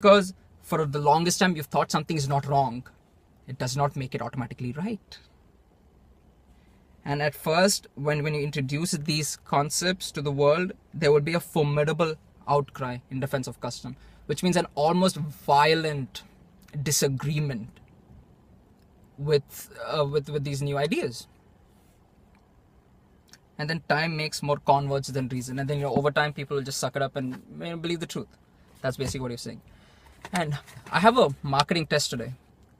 Because for the longest time you've thought something is not wrong, it does not make it automatically right. And at first, when you introduce these concepts to the world, there would be a formidable outcry in defense of custom, which means an almost violent disagreement with these new ideas. And then time makes more converts than reason, and then over time people will just suck it up and believe the truth. That's basically what you're saying. And I have a marketing test today,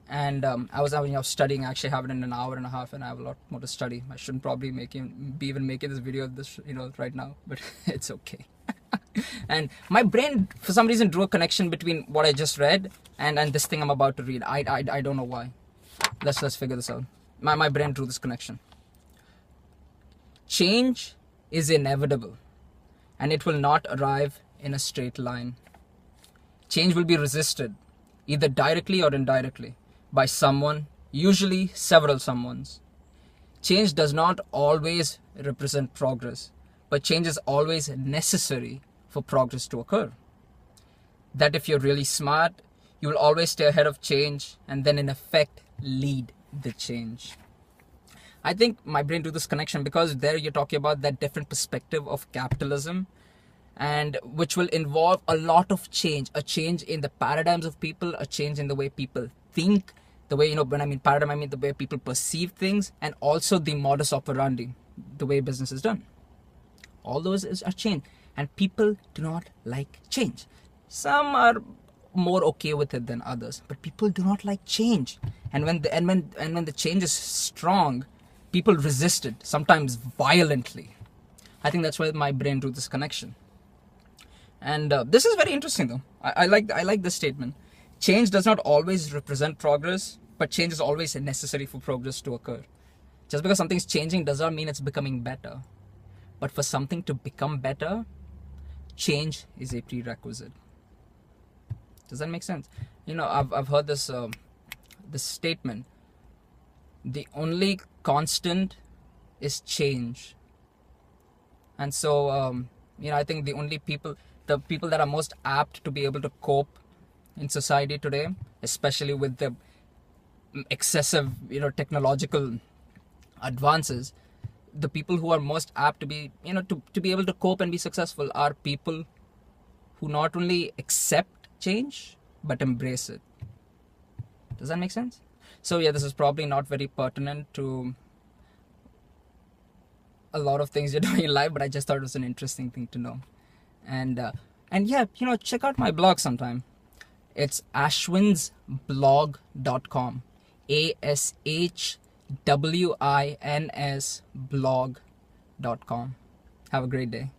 and I was studying. I actually have it in an hour and a half, and I have a lot more to study. I shouldn't probably be even making this video right now, but it's okay. And my brain for some reason drew a connection between what I just read and this thing I'm about to read. I don't know why. Let's figure this out. My brain drew this connection. Change is inevitable, and it will not arrive in a straight line. Change will be resisted, either directly or indirectly, by someone, usually several someones. Change does not always represent progress, but change is always necessary for progress to occur. That if you're really smart, you will always stay ahead of change and then in effect lead the change. I think my brain drew this connection because there you're talking about that different perspective of capitalism, and which will involve a lot of change, a change in the paradigms of people, a change in the way people think, the way, when I mean paradigm, I mean the way people perceive things, and also the modus operandi, the way business is done. All those are change, and people do not like change. Some are more okay with it than others, but people do not like change. And when the change is strong, people resist it, sometimes violently. I think that's why my brain drew this connection. And this is very interesting though. I like this statement. Change does not always represent progress, but change is always necessary for progress to occur. Just because something's changing does not mean it's becoming better. But for something to become better, change is a prerequisite. Does that make sense? I've heard this statement. The only constant is change. And so, I think the people that are most apt to be able to cope in society today, especially with the excessive, technological advances, the people who are most apt to be, to be able to cope and be successful are people who not only accept change, but embrace it. Does that make sense? So yeah, this is probably not very pertinent to a lot of things you're doing in life, but I just thought it was an interesting thing to know. And yeah, check out my blog sometime. It's ashwinsblog.com. ASHWINS blog.com. Have a great day.